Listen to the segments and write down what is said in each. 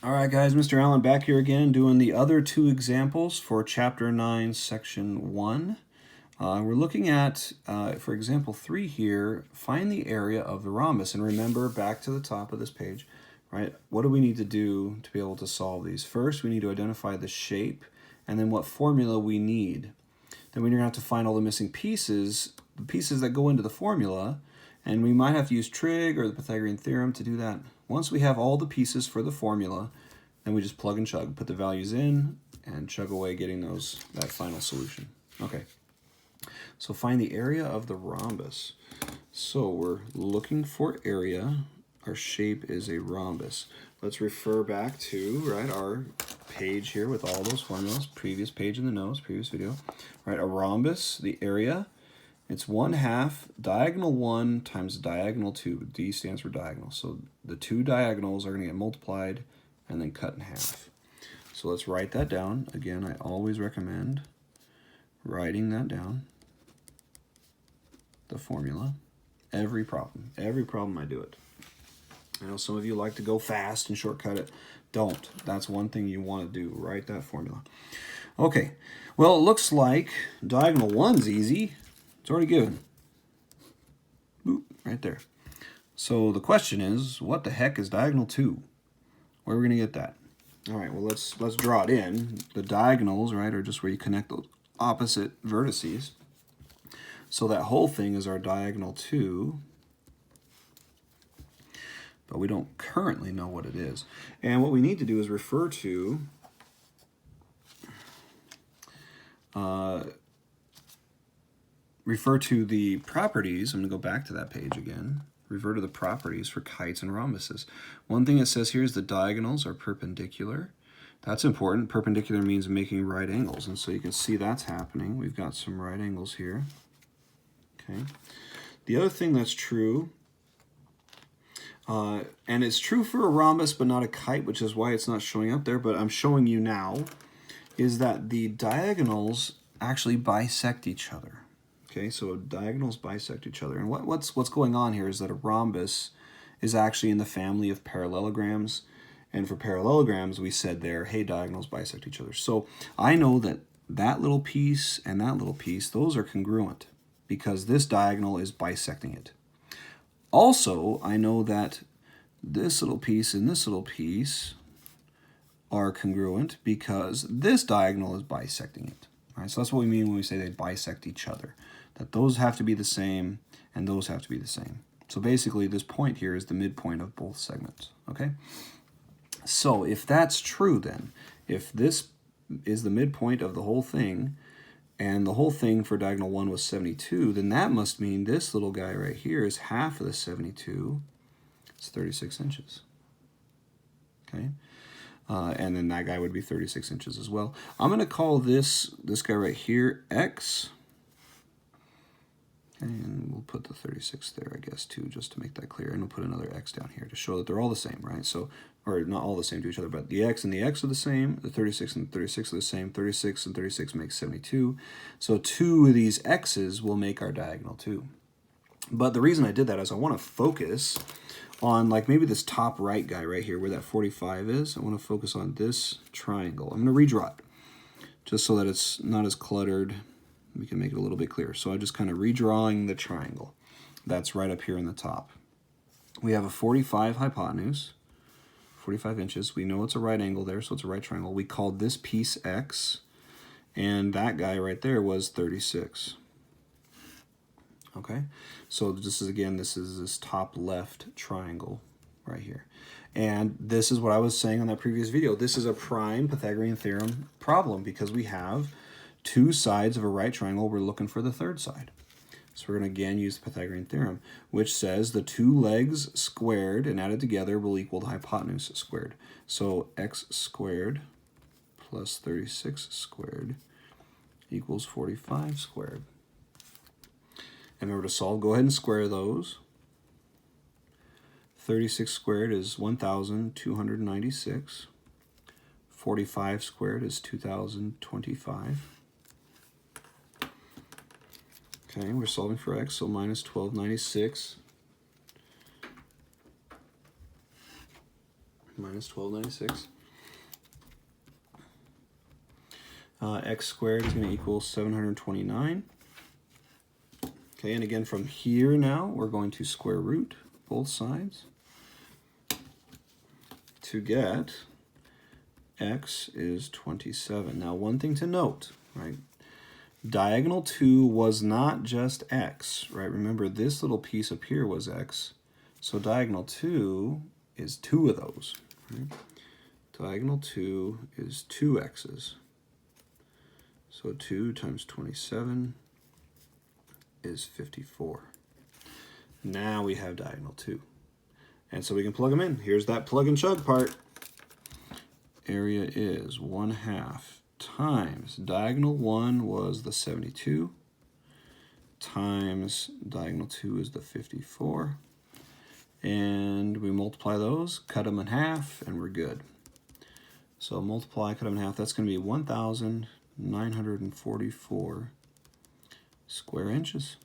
All right, guys, Mr. Allen back here again doing the other two examples for Chapter 9, Section 1. We're looking at, for example 3 here, find the area of the rhombus. And remember, back to the top of this page, right? What do we need to do to be able to solve these? First, we need to identify the shape and then what formula we need. Then we're going to have to find all the missing pieces, the pieces that go into the formula, and we might have to use trig or the Pythagorean theorem to do that. Once we have all the pieces for the formula, then we just plug and chug, put the values in, and chug away getting that final solution. Okay, so find the area of the rhombus. So we're looking for area. Our shape is a rhombus. Let's refer back to our page here with all those formulas, previous page in the notes, previous video. Right, a rhombus, the area, it's 1/2 diagonal 1 times diagonal 2. D stands for diagonal. So the two diagonals are going to get multiplied and then cut in half. So let's write that down. Again, I always recommend writing that down, the formula. Every problem I do it. I know some of you like to go fast and shortcut it. Don't. That's one thing you want to do. Write that formula. Okay, well, it looks like diagonal 1's easy. It's already given. Boop, right there. So the question is, what the heck is diagonal 2? Where are we going to get that? All right, well, let's draw it in. The diagonals, right, are just where you connect those opposite vertices. So that whole thing is our diagonal 2. But we don't currently know what it is. And what we need to do is refer to the properties. I'm going to go back to that page again. Refer to the properties for kites and rhombuses. One thing it says here is the diagonals are perpendicular. That's important. Perpendicular means making right angles. And so you can see that's happening. We've got some right angles here. Okay. The other thing that's true, and it's true for a rhombus but not a kite, which is why it's not showing up there, but I'm showing you now, is that the diagonals actually bisect each other. Okay, so diagonals bisect each other. And what's going on here is that a rhombus is actually in the family of parallelograms. And for parallelograms, we said there, hey, diagonals bisect each other. So I know that that little piece and that little piece, those are congruent because this diagonal is bisecting it. Also, I know that this little piece and this little piece are congruent because this diagonal is bisecting it. All right, so that's what we mean when we say they bisect each other. That those have to be the same and those have to be the same. So basically this point here is the midpoint of both segments, okay? So if that's true then, if this is the midpoint of the whole thing and the whole thing for diagonal 1 was 72, then that must mean this little guy right here is half of the 72. It's 36 inches, okay? And then that guy would be 36 inches as well. I'm going to call this guy right here X. And we'll put the 36 there, I guess, too, just to make that clear. And we'll put another X down here to show that they're all the same, right? So, or not all the same to each other, but the X and the X are the same. The 36 and the 36 are the same. 36 and 36 makes 72. So 2 of these X's will make our diagonal 2. But the reason I did that is I want to focus on like maybe this top right guy right here where that 45 is. I want to focus on this triangle. I'm going to redraw it just so that it's not as cluttered. We can make it a little bit clearer. So I'm just kind of redrawing the triangle. That's right up here in the top. We have a 45 hypotenuse, 45 inches. We know it's a right angle there, so it's a right triangle. We called this piece X, and that guy right there was 36. Okay, so this is this top left triangle right here. And this is what I was saying on that previous video. This is a prime Pythagorean theorem problem because we have 2 sides of a right triangle. We're looking for the third side. So we're going to again use the Pythagorean theorem, which says the 2 legs squared and added together will equal the hypotenuse squared. So x squared plus 36 squared equals 45 squared. And in order to solve, go ahead and square those. 36 squared is 1,296. 45 squared is 2,025. Okay, we're solving for x, so minus 1296 minus 1296. X squared is going to equal 729. Okay, and again from here now, we're going to square root both sides to get x is 27. Now, one thing to note, right? Diagonal 2 was not just x, right? Remember, this little piece up here was x. So diagonal 2 is 2 of those, right? Diagonal 2 is 2 x's. So 2 times 27 is 54. Now we have diagonal 2. And so we can plug them in. Here's that plug and chug part. Area is 1/2 times diagonal 1 was the 72 times diagonal 2 is the 54. And we multiply those, cut them in half, and we're good. So multiply, cut them in half, that's going to be 1,944 square inches.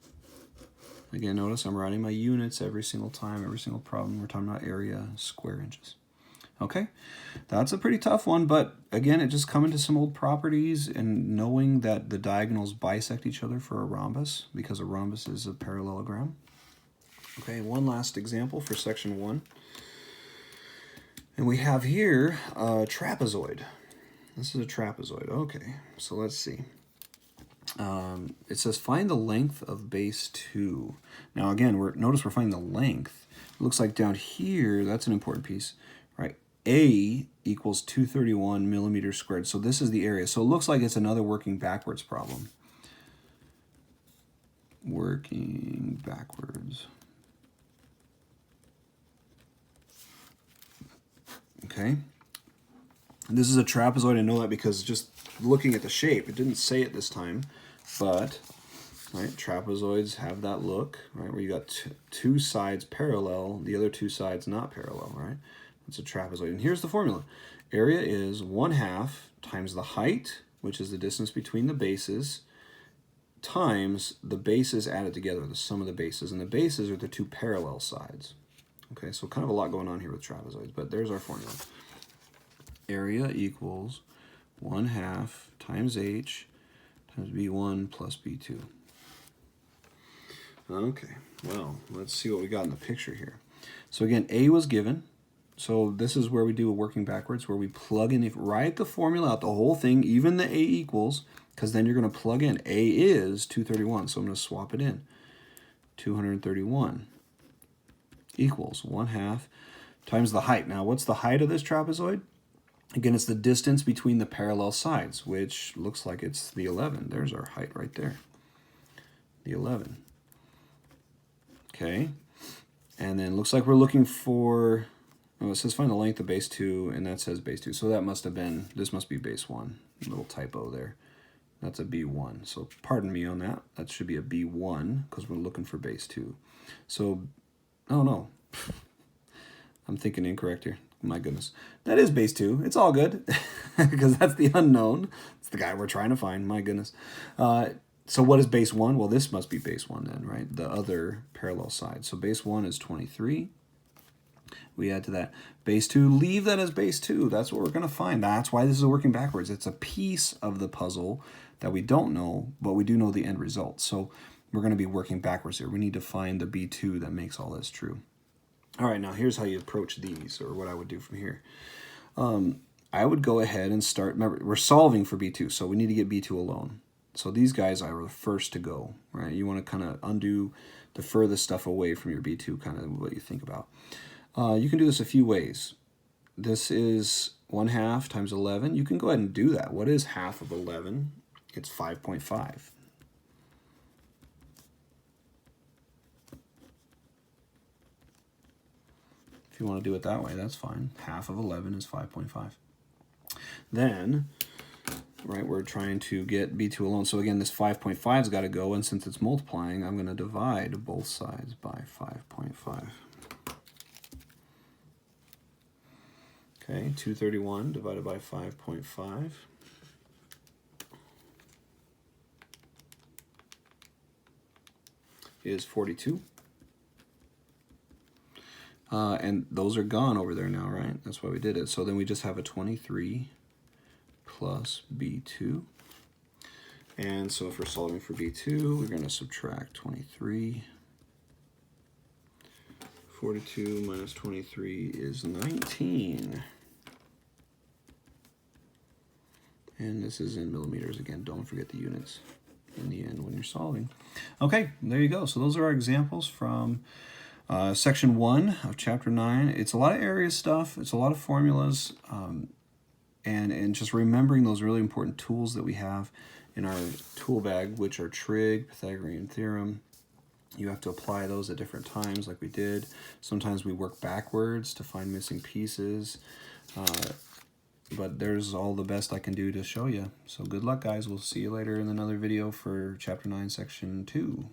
Again, notice I'm writing my units every single time, every single problem. We're talking about area, square inches. Okay, that's a pretty tough one, but again, it just coming to some old properties and knowing that the diagonals bisect each other for a rhombus, because a rhombus is a parallelogram. Okay, one last example for section 1. And we have here a trapezoid. This is a trapezoid. Okay, so let's see. It says find the length of base 2. Now again, notice we're finding the length. It looks like down here, that's an important piece, right? A equals 231 millimeters squared. So this is the area. So it looks like it's another working backwards problem. Working backwards. Okay. And this is a trapezoid. I know that because just looking at the shape, it didn't say it this time, but right, trapezoids have that look, right, where you got two sides parallel, the other two sides not parallel, right? It's a trapezoid. And here's the formula. Area is 1/2 times the height, which is the distance between the bases, times the bases added together, the sum of the bases. And the bases are the two parallel sides. Okay, so kind of a lot going on here with trapezoids, but there's our formula. Area equals 1/2 times h times b1 plus b2. Okay, well, let's see what we got in the picture here. So again, A was given. So this is where we do a working backwards, where we plug in, write the formula out, the whole thing, even the A equals, because then you're going to plug in. A is 231, so I'm going to swap it in. 231 equals 1/2 times the height. Now, what's the height of this trapezoid? Again, it's the distance between the parallel sides, which looks like it's the 11. There's our height right there. The 11. Okay. And then looks like we're looking for, oh, it says find the length of base 2, and that says base 2. So that must have been, this must be base 1. A little typo there. That's a B1. So pardon me on that. That should be a B1 because we're looking for base 2. So, oh no. I'm thinking incorrect here. My goodness. That is base 2. It's all good because that's the unknown. It's the guy we're trying to find. My goodness. So what is base 1? Well, this must be base 1 then, right? The other parallel side. So base 1 is 23. We add to that base 2. Leave that as base 2. That's what we're going to find. That's why this is working backwards. It's a piece of the puzzle that we don't know, but we do know the end result. So we're going to be working backwards here. We need to find the B2 that makes all this true. All right, now here's how you approach these, or what I would do from here. I would go ahead and start, remember, we're solving for B2, so we need to get B2 alone. So these guys are the first to go, right? You want to kind of undo the furthest stuff away from your B2, kind of what you think about. You can do this a few ways. This is 1/2 times 11. You can go ahead and do that. What is half of 11? It's 5.5. If you want to do it that way, that's fine. Half of 11 is 5.5. Then, right, we're trying to get B2 alone. So again, this 5.5's got to go, and since it's multiplying, I'm going to divide both sides by 5.5. Okay, 231 divided by 5.5 is 42. And those are gone over there now, right? That's why we did it. So then we just have a 23 plus b2. And so if we're solving for b2, we're going to subtract 23. 42 minus 23 is 19. And this is in millimeters again. Don't forget the units in the end when you're solving. Okay, there you go. So those are our examples from section 1 of chapter 9. It's a lot of area stuff. It's a lot of formulas. And just remembering those really important tools that we have in our tool bag, which are trig, Pythagorean theorem. You have to apply those at different times like we did. Sometimes we work backwards to find missing pieces. But there's all the best I can do to show you. So good luck, guys. We'll see you later in another video for chapter 9, section 2.